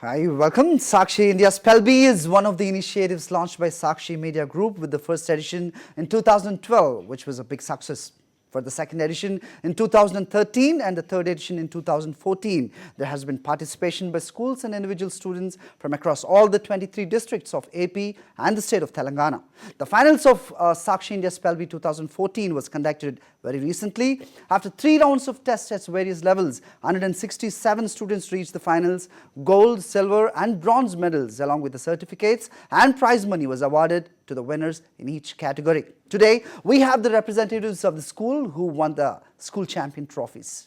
Hi, welcome. Sakshi India Spell Bee is one of the initiatives launched by Sakshi Media Group with the first edition in 2012, which was a big success. For the second edition in 2013 and the third edition in 2014, there has been participation by schools and individual students from across all the 23 districts of AP and the state of Telangana. The finals of Sakshi India Spell Bee 2014 was conducted very recently. After 3 rounds of tests at various levels, 167 students reached the finals. Gold, silver and bronze medals along with the certificates and prize money was awarded to the winners in each category. Today, we have the representatives of the school who won the school champion trophies.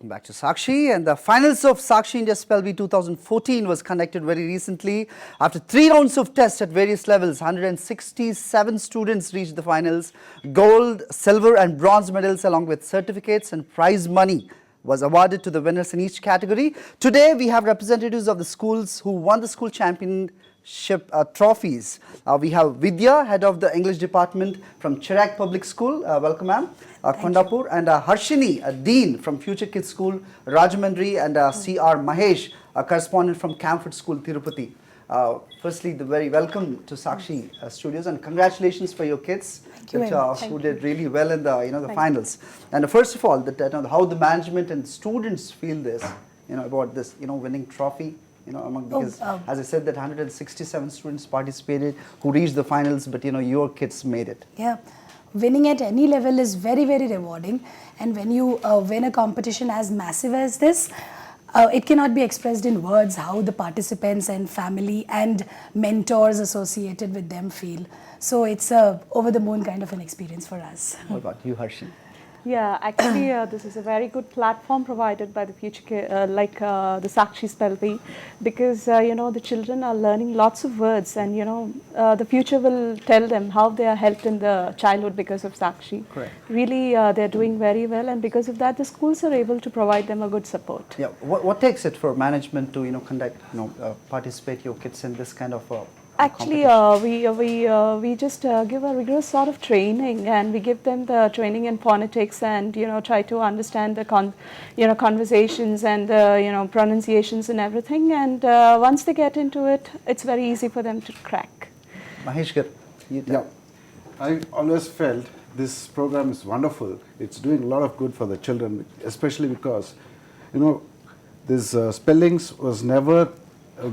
Back to Sakshi, and the finals of Sakshi India Spell Bee 2014 was conducted very recently. After 3 rounds of tests at various levels, 167 students reached the finals. Gold, silver and bronze medals along with certificates and prize money was awarded to the winners in each category. Today we have representatives of the schools who won the school championship trophies. We have Vidya, head of the English department from Chirag Public School. Welcome, ma'am. Kondapur, and Harshini, a dean from Future Kids School, Rajahmundry, and C.R. Mahesh, a correspondent from Camford School, Tirupati. Firstly, the very welcome to Sakshi Studios, and congratulations for your kids who did really well in the finals. And first of all, how the management and students feel this, about this, winning trophy. Because as I said, that 167 students participated who reached the finals, but your kids made it. Yeah. Winning at any level is very, very rewarding, and when you win a competition as massive as this, it cannot be expressed in words how the participants and family and mentors associated with them feel. So it's a over the moon kind of an experience for us. What about you, Harshini? Yeah, actually, this is a very good platform provided by the Future, the Sakshi Spell Bee, because the children are learning lots of words, and the future will tell them how they are helped in the childhood because of Sakshi. Correct. Really, they're doing very well, and because of that, the schools are able to provide them a good support. Yeah. What takes it for management to conduct participate your kids in this kind of Actually, we just give a rigorous sort of training, and we give them the training in phonetics, and try to understand the conversations and the pronunciations and everything. And once they get into it, it's very easy for them to crack. Mahesh Gar, yeah, I always felt this program is wonderful. It's doing a lot of good for the children, especially because this spellings was never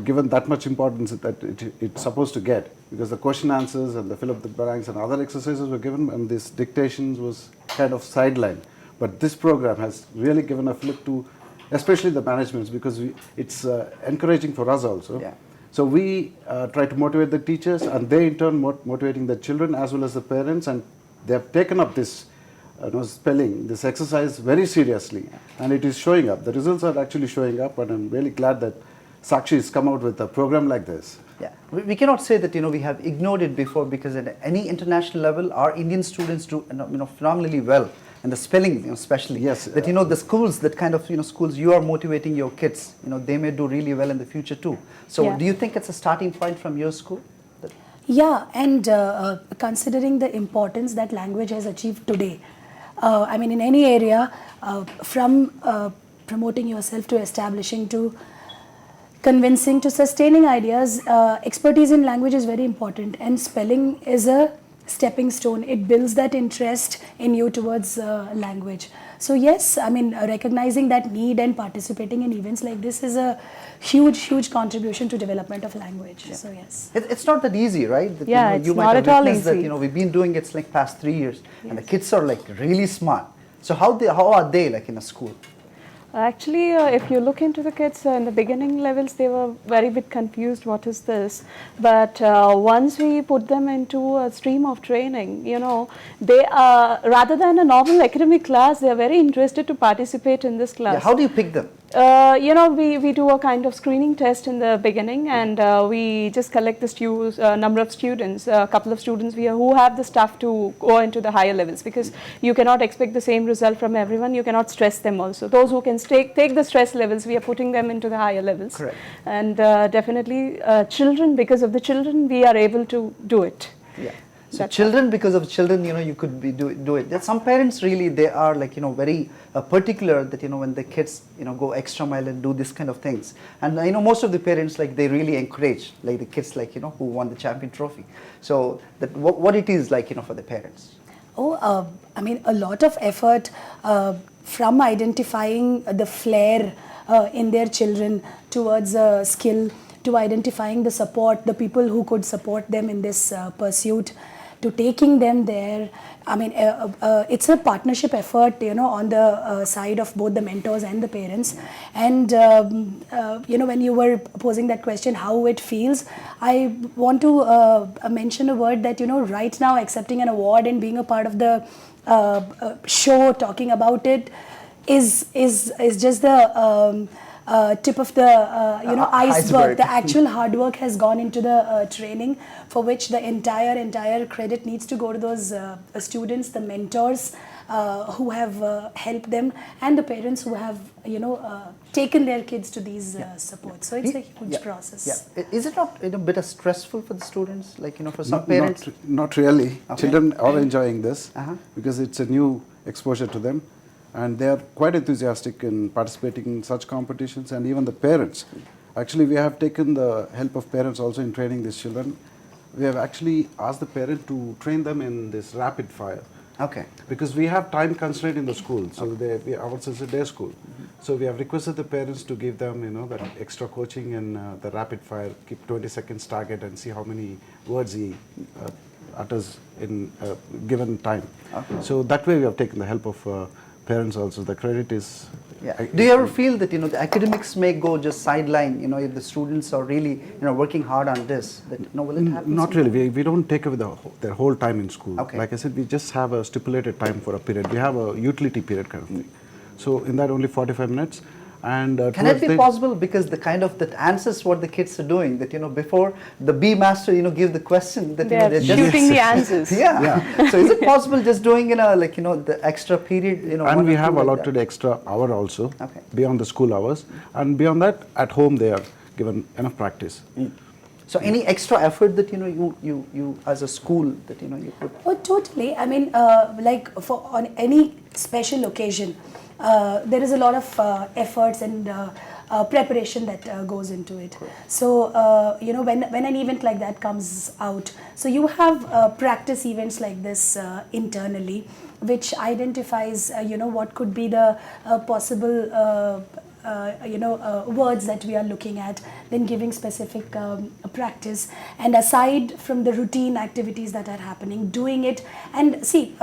given that much importance that it's supposed to get, because the question answers and the fill up the blanks and other exercises were given, and this dictations was kind of sidelined. But this program has really given a flip to especially the managements, because it's encouraging for us also. Yeah. So we try to motivate the teachers, and they in turn motivating the children as well as the parents, and they have taken up this spelling, this exercise very seriously, and it is showing up. The results are actually showing up, and I'm really glad that Sakshi has come out with a program like this. Yeah, we cannot say that we have ignored it before, because at any international level, our Indian students do phenomenally well, and the spelling, especially. Yes. That the schools, that kind of schools you are motivating your kids, they may do really well in the future too. So, Yeah. do you think it's a starting point from your school? Yeah, and considering the importance that language has achieved today, I mean, in any area, from promoting yourself to establishing to convincing to sustaining ideas, expertise in language is very important, and spelling is a stepping stone. It builds that interest in you towards language. So yes, I mean, recognizing that need and participating in events like this is a huge contribution to development of language. Yeah. So yes, It's not that easy, right? That, Yeah, it's you might not have at all witnessed easy. that we've been doing it like past 3 years, and the kids are like really smart. So how are they like in a school? Actually, if you look into the kids in the beginning levels, they were very bit confused. What is this? But once we put them into a stream of training, they are rather than a normal academic class, they are very interested to participate in this class. Yeah, how do you pick them? We do a kind of screening test in the beginning, and we just collect the number of students, a couple of students who have the stuff to go into the higher levels, because you cannot expect the same result from everyone. You cannot stress them also. Those who can take the stress levels, we are putting them into the higher levels. Correct. And definitely children, because of the children, we are able to do it. Yeah. So That's children, because of children, you could do it. There's some parents really, they are like, very particular that, when the kids, go extra mile and do this kind of things. And most of the parents, like, they really encourage, like, the kids, like, who won the champion trophy. So that what it is like, for the parents. I mean, a lot of effort from identifying the flair in their children towards a skill, to identifying the support, the people who could support them in this pursuit, to taking them there. I mean, it's a partnership effort, on the side of both the mentors and the parents. And, when you were posing that question, how it feels, I want to mention a word that, right now accepting an award and being a part of the show, talking about it, is just the tip of the iceberg. The actual hard work has gone into the training, for which the entire credit needs to go to those students, the mentors who have helped them, and the parents who have taken their kids to these supports. So it's a huge process. Yeah. Is it not a bit stressful for the students, like for some parents? Not really. Okay. Children are enjoying this Uh-huh. because it's a new exposure to them, and they are quite enthusiastic in participating in such competitions. And even the parents, actually we have taken the help of parents also in training these children. We have actually asked the parent to train them in this rapid fire. Okay. Because we have time constraint in the school, so ours is a day school. So we have requested the parents to give them, that extra coaching in the rapid fire, keep 20 seconds target and see how many words he utters in a given time. Okay. So that way we have taken the help of parents also. The credit is... Yeah. Do you ever feel that, the academics may go just sideline, if the students are really, working hard on this, that, will it happen? Not really. We don't take away their whole time in school. Okay. Like I said, we just have a stipulated time for a period. We have a utility period kind of thing. So in that only 45 minutes. And can it be possible, because the kind of that answers what the kids are doing, that before the B master give the question, that They're they're shooting the answers. Yeah. So is it possible just doing the extra period, and we have allotted extra hour also, Okay. beyond the school hours, and beyond that at home they are given enough practice. So any extra effort that you as a school that you put? Oh, totally. I mean, on any special occasion, there is a lot of efforts and preparation that goes into it. So, when an event like that comes out, so you have practice events like this internally, which identifies, what could be the possible words that we are looking at, then giving specific practice, and aside from the routine activities that are happening, doing it. And see,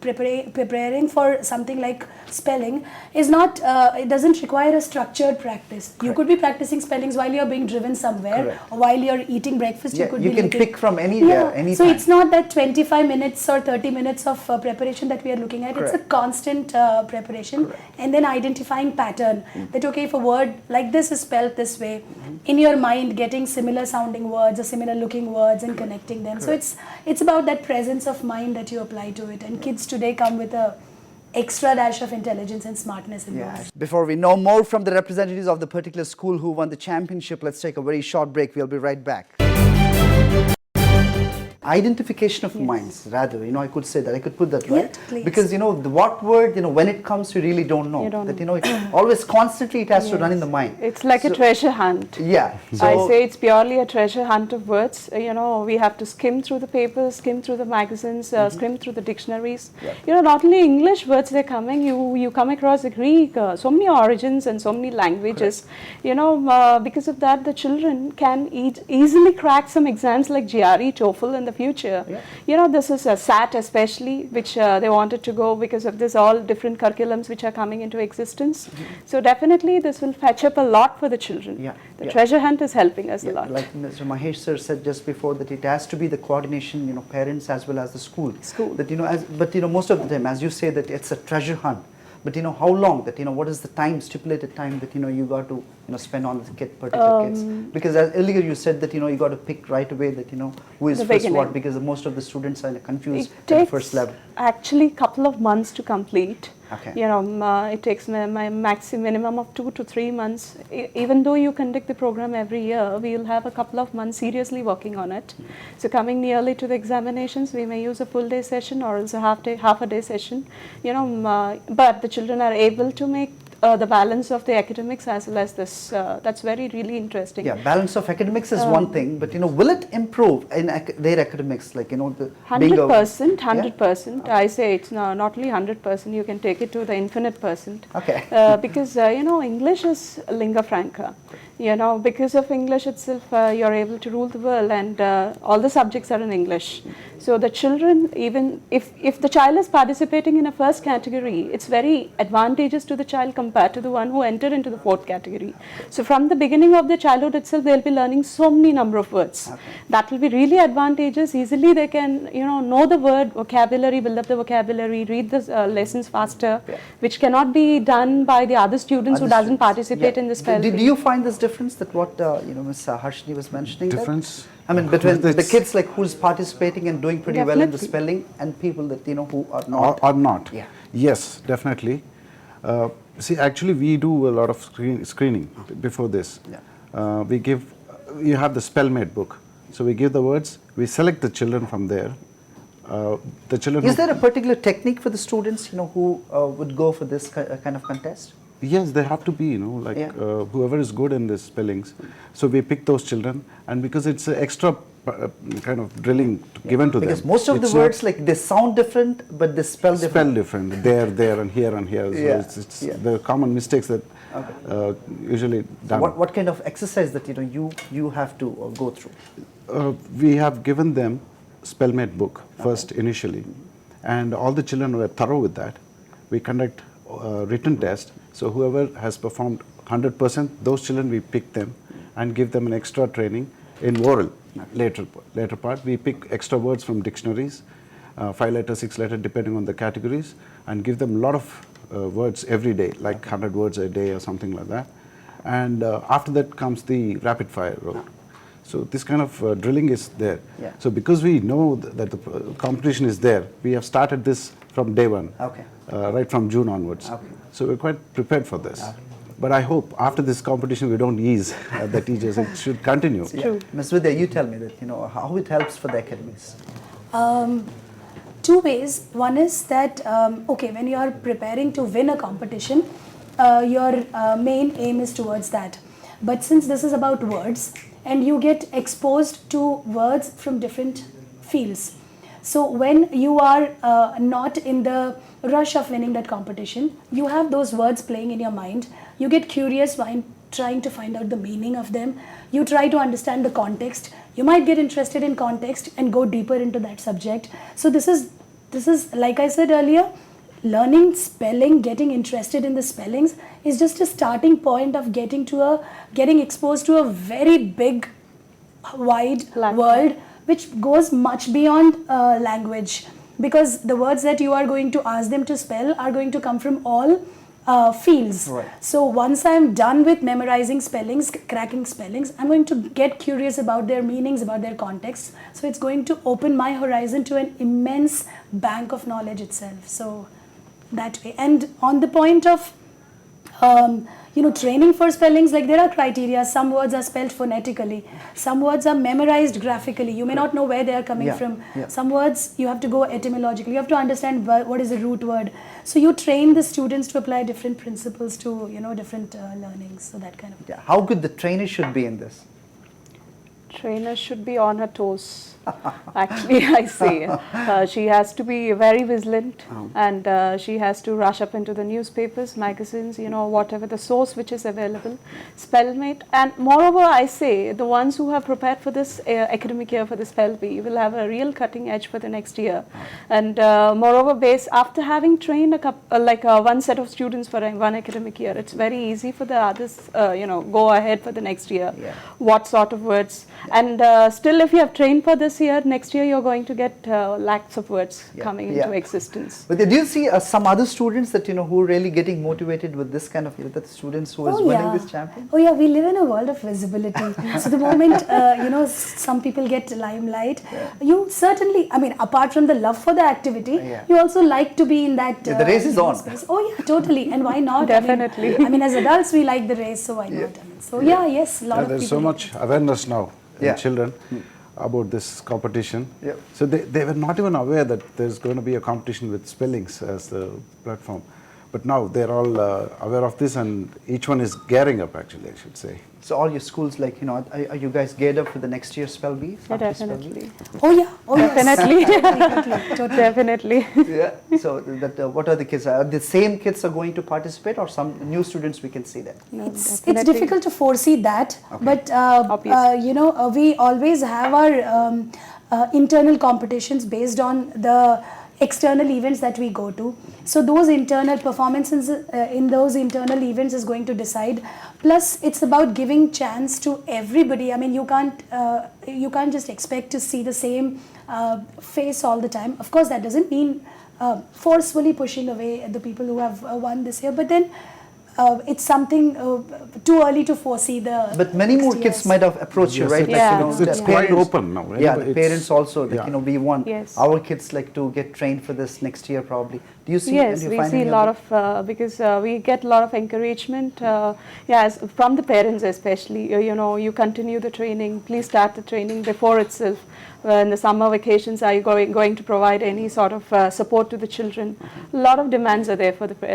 preparing for something like spelling is not, it doesn't require a structured practice. Correct. You could be practicing spellings while you're being driven somewhere. Correct. Or while you're eating breakfast. Yeah, You could you be can looking, pick from anywhere, anytime. So it's not that 25 minutes or 30 minutes of preparation that we are looking at. Correct. It's a constant preparation. Correct. And then identifying pattern, that okay, if a word like this is spelled this way, in your mind getting similar sounding words or similar looking words and connecting them. Correct. So it's about that presence of mind that you apply to it. And kids today come with a extra dash of intelligence and smartness in those. Before we know more from the representatives of the particular school who won the championship, let's take a very short break. We'll be right back. Identification of minds, rather, I could say that, I could put that, right? Yeah, please. Because, the what word, when it comes, you really don't know. You don't that, know. it always constantly it has to run in the mind. It's like a treasure hunt. Yeah. I say it's purely a treasure hunt of words. We have to skim through the papers, skim through the magazines, skim through the dictionaries. Yeah. Not only English words they're coming, you come across the Greek, so many origins and so many languages. Because of that, the children can easily crack some exams like GRE, TOEFL, and the the future. Yeah. You know, this is a SAT especially, which they wanted to go because of this all different curriculums which are coming into existence. So definitely this will fetch up a lot for the children. Yeah, The yeah. treasure hunt is helping us a Yeah, lot. like Mr. Mahesh sir said just before, that it has to be the coordination, parents as well as the school. School. That but most of the time, as you say, that it's a treasure hunt. But how long? That what is the time, stipulated time that you got to spend on the particular kids? Because as earlier you said that you got to pick right away that who is The first beginning. what, because most of the students are confused It at the takes first level. actually a couple of months to complete. Okay. It takes my minimum of 2 to 3 months. Even though you conduct the program every year, we will have a couple of months seriously working on it. So coming nearly to the examinations, we may use a full day session or else a half a day session. But the children are able to make the balance of the academics as well as this. That's really interesting. Yeah, balance of academics is one thing, but will it improve in their academics? Like the being a- 100%, Yeah? 100%. I say it's not only 100%, you can take it to the infinite percent. Okay. Because, English is lingua franca. Because of English itself, you're able to rule the world, and all the subjects are in English. So the children, even if the child is participating in a first category, it's very advantageous to the child compared to the one who entered into the fourth category. So from the beginning of their childhood itself, they'll be learning so many number of words. Okay. That will be really advantageous. Easily they can, know the word vocabulary, build up the vocabulary, read the lessons faster, Yeah. which cannot be done by the other students who doesn't Understood. participate Yeah. in the spell. Did you find this difference that what Ms. Harshini was mentioning? that? Difference? I mean, between the It's- kids like who's participating and doing pretty well in the Definitely. spelling, and people that who are not. Or not. Yeah. Yes, definitely. See, actually, we do a lot of screening before this. Yeah. You have the Spellmate book. So we give the words, we select the children from there. The children. Is who- there a particular technique for the students, who would go for this kind of contest? Yes, they have to be, like Yeah. whoever is good in the spellings. So we pick those children, and because it's an extra kind of drilling given to Because them. most of it's the not words like they sound different, but they spell different. spell different, there, and here, and here. So Yeah, it's yeah. the common mistakes that usually done. What kind of exercise that you have to go through? We have given them Spellmate book first initially, and all the children were thorough with that. We conduct written test, so whoever has performed 100%, those children we pick them and give them an extra training in oral. Later part, we pick extra words from dictionaries, 5 letter, 6 letter, depending on the categories, and give them a lot of words every day, like 100 words a day or something like that. And after that comes the rapid fire round. So this kind of drilling is there. Yeah. So because we know that the competition is there, we have started this from day one, Okay. right from June onwards. Okay. So we're quite prepared for this. But I hope after this competition we don't ease the teachers. It should continue. True. Ms. Vidya, you tell me that how it helps for the academics. Two ways. One is that, when you are preparing to win a competition, your main aim is towards that. But since this is about words, and you get exposed to words from different fields. So when you are not in the rush of winning that competition, you have those words playing in your mind. You get curious while trying to find out the meaning of them. You try to understand the context. You might get interested in context and go deeper into that subject. So this is like I said earlier, learning spelling, getting interested in the spellings is just a starting point of getting exposed to a very big, wide Platform. world, which goes much beyond language, because the words that you are going to ask them to spell are going to come from all fields. Right. So once I'm done with memorizing spellings, cracking spellings, I'm going to get curious about their meanings, about their context. So it's going to open my horizon to an immense bank of knowledge itself. So that way. And on the point of training for spellings, like there are criteria. Some words are spelled phonetically. Some words are memorized graphically. You may not know where they are coming Yeah, from. yeah. Some words you have to go etymologically. You have to understand what is the root word. So you train the students to apply different principles to different learnings. So that kind of. Yeah. How good the trainer should be in this? Trainer should be on her toes. Actually, I say she has to be very vigilant, and she has to rush up into the newspapers, magazines, whatever the source which is available, Spellmate. And moreover, I say the ones who have prepared for this academic year for the Spell Bee will have a real cutting edge for the next year. And moreover, after having trained one set of students for one academic year, it's very easy for the others, go ahead for the next year. Yeah. What sort of words? And still, if you have trained for this year, next year you're going to get lakhs of words coming into existence. But do you see some other students that who are really getting motivated with this kind of the students who is winning this champion? Oh yeah, we live in a world of visibility. So the moment some people get limelight, you certainly, I mean, apart from the love for the activity, you also like to be in that. The race is on. Space. Oh yeah, totally. And why not? Definitely. I mean, as adults we like the race, so why not? I mean, so yes, a lot of people. There's so much awareness now in Yeah. children about this competition. Yeah. So they were not even aware that there's going to be a competition with spellings as the platform. But now they're all aware of this, and each one is gearing up, actually, I should say. So all your schools, are you guys geared up for the next year's Spell Bee? Yeah, definitely. Oh yeah, Definitely. yes. Totally. Definitely. Yeah. So what are the kids? Are the same kids are going to participate, or some new students we can see that? No, It's definitely. difficult to foresee that, but Obviously. we always have our internal competitions based on the external events that we go to. So those internal performances in those internal events is going to decide. Plus, it's about giving chance to everybody. I mean, you can't just expect to see the same face all the time. Of course, that doesn't mean forcefully pushing away the people who have won this year, but then it's something too early to foresee the. But many more next kids years. might have approached you, Yes, right? it's- the it's quite parents- open now. Yeah, Anyway, the it's- parents also. That, yeah. we want Yes. our kids to get trained for this next year, probably. Do you see? Yes, do you we find see any a lot other- of because we get a lot of encouragement. From the parents especially. You continue the training. Please start the training before itself. In the summer vacations, are you going to provide any sort of support to the children? A lot of demands are there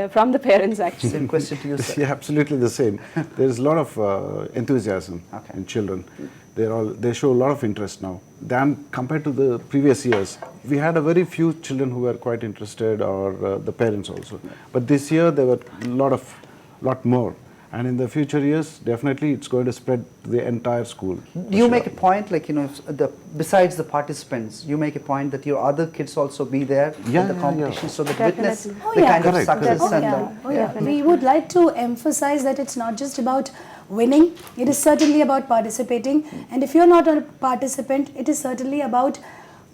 from the parents actually. Same question to you, sir. Yeah, absolutely the same. There's a lot of enthusiasm in children. They show a lot of interest now. Than compared to the previous years, we had a very few children who were quite interested, or the parents also. But this year there were lot more. And in the future years, definitely it's going to spread to the entire school. Do you make a point, besides the participants, you make a point that your other kids also be there Yeah, in the yeah, competition, yeah. so that Definitely. witness Oh, the yeah. kind of Correct, success correct. Oh yeah. We would like to emphasize that it's not just about winning, it is certainly about participating. And if you're not a participant, it is certainly about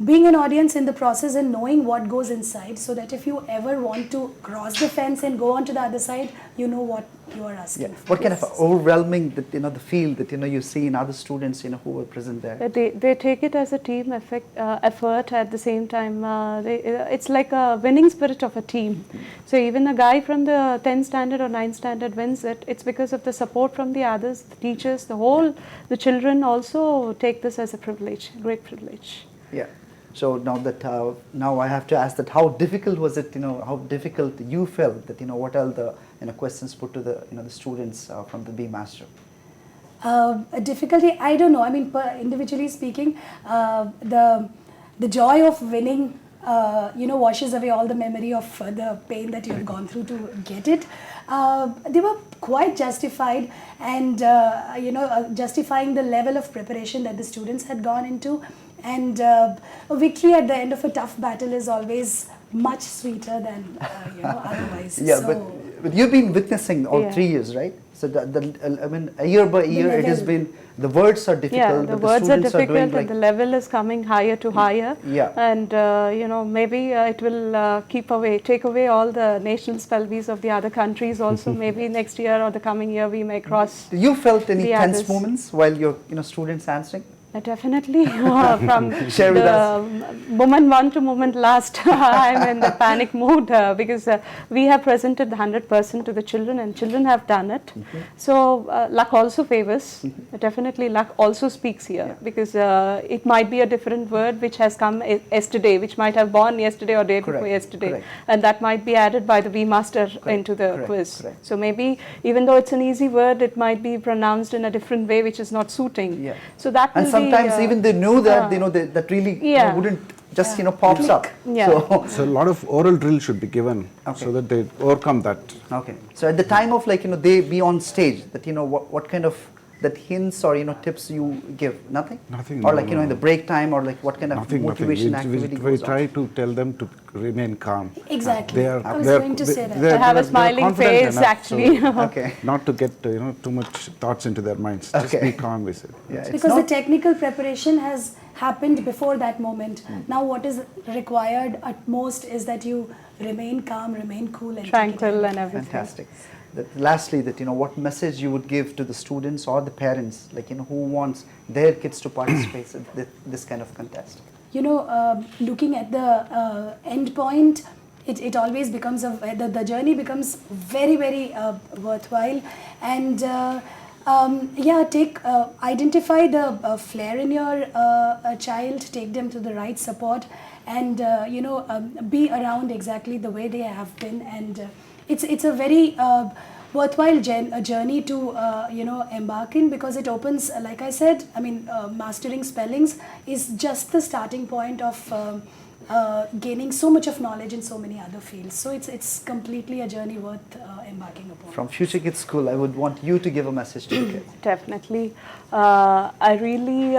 being an audience in the process and knowing what goes inside, so that if you ever want to cross the fence and go on to the other side, you know what you are asking Yeah. for. What kind of overwhelming that the feel that you see in other students who were present there? They take it as a team effort at the same time. It's like a winning spirit of a team. So even a guy from the 10th standard or 9th standard wins it, it's because of the support from the others, the teachers, the children also take this as a privilege, great privilege. Yeah. So now I have to ask that how difficult was it? How difficult you felt that what are the questions put to the students from the Bee Master? Difficulty, I don't know. I mean, individually speaking, the joy of winning, washes away all the memory of the pain that you have gone through to get it. They were quite justified, and justifying the level of preparation that the students had gone into. And a victory at the end of a tough battle is always much sweeter than otherwise. Yeah, So, but you've been witnessing all 3 years, right? So year by year it has been, the words are difficult, Yeah, the but words the are students are doing difficult and the level is coming higher to higher. Yeah. And, maybe it will take away all the national spell bees of the other countries also. Maybe next year or the coming year we may cross. You felt any the tense others. moments while your students answering? Definitely. From Share with the moment one to moment last, I'm in the panic mood because we have presented the 100% to the children and children have done it. So luck also favors. Definitely luck also speaks here because it might be a different word which has come yesterday, which might have born yesterday or day Correct, before yesterday. correct. And that might be added by the Bee Master into the correct, quiz. correct. So maybe even though it's an easy word, it might be pronounced in a different way which is not suiting. Yeah. So that And will be sometimes even they knew that, you know, that really Yeah. wouldn't just, you know, pops up. Yeah. So, So a lot of oral drill should be given Okay. so that they overcome that. okay. So at the time of like, you know, they be on stage, that, you know, what kind of that hints or, you know, tips you give? Nothing? Nothing, Or no, like, you know, in the no. break time, or like what kind of Nothing, motivation nothing. activity We goes on? try to tell them to remain calm. Exactly. I was they're- going to say that. they're- To have a they're smiling confident face, enough, actually. so Okay. not to get you know, too much thoughts into their minds. Just Okay. be calm, we said. Yeah, it's Because the not- technical preparation has happened before that moment. Now what is required at most is that you remain calm, remain cool and take it Tranquil in. and everything. Fantastic. Lastly, that, you know, what message you would give to the students or the parents, like, you know, who wants their kids to participate in this kind of contest? You know, looking at the end point, it always becomes the journey becomes very, very worthwhile. And identify the flair in your child, take them to the right support, and be around exactly the way they have been. And it's a very worthwhile journey to embark in, because it opens, like I said, I mean, mastering spellings is just the starting point of gaining so much of knowledge in so many other fields. So it's completely a journey worth embarking upon. From Future Kids School, I would want you to give a message to the kids. Definitely. I really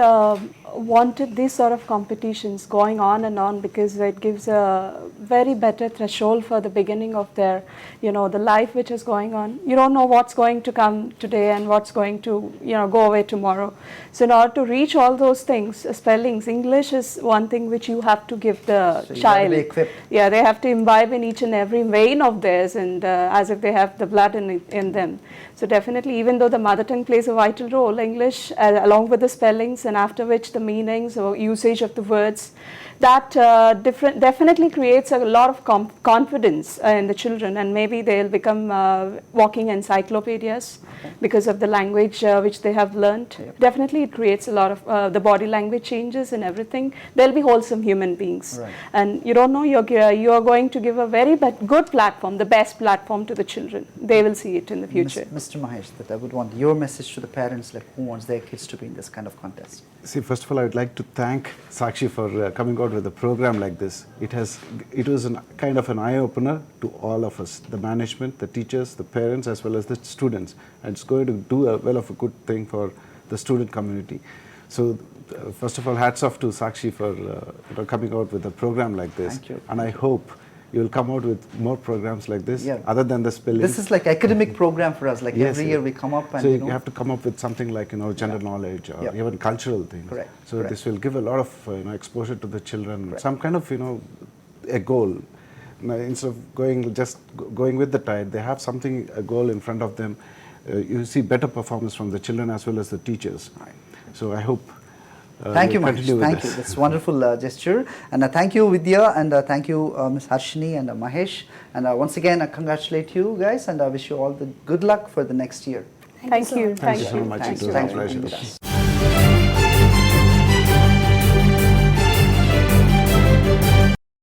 wanted these sort of competitions going on and on, because it gives a very better threshold for the beginning of their, you know, the life which is going on. You don't know what's going to come today and what's going to, you know, go away tomorrow. So in order to reach all those things, spellings, English is one thing which you have to give the So you gotta child. be equipped. Yeah, they have to imbibe in each and every vein of theirs, and as if they have the blood in them. So definitely, even though the mother tongue plays a vital role, English, along with the spellings, and after which the meanings or usage of the words, that definitely creates a lot of confidence in the children, and maybe they'll become walking encyclopedias because of the language which they have learned. Yep. Definitely, it creates a lot of the body language changes and everything. They'll be wholesome human beings, Right. and you don't know, you're going to give a very good platform, the best platform to the children. They will see it in the future. Mr. Mahesh, that I would want your message to the parents, like who wants their kids to be in this kind of contest. See, first of all, I would like to thank Sakshi for coming out with a program like this. It was kind of an eye-opener to all of us, the management, the teachers, the parents, as well as the students. And it's going to do a good thing for the student community. So, first of all, hats off to Sakshi for coming out with a program like this. Thank you. And I hope you will come out with more programs like this, Yeah. other than the spelling. This is like academic program for us. Like Yes, every yes. year we come up and so you you know, have to come up with something like general knowledge or Yep. even cultural things. Correct, So correct. this will give a lot of exposure to the children. Correct. Some kind of a goal. Now, instead of going with the tide, they have something, a goal in front of them. You see better performance from the children as well as the teachers. Right. So I hope. Thank you, you'll Mahesh. continue with Thank you. this. That's wonderful gesture. And thank you, Vidya, and thank you, Ms. Harshini and Mahesh. And once again, I congratulate you guys, and I wish you all the good luck for the next year. Thank you. Thank you so much. Thank It was you. a Thank you. pleasure.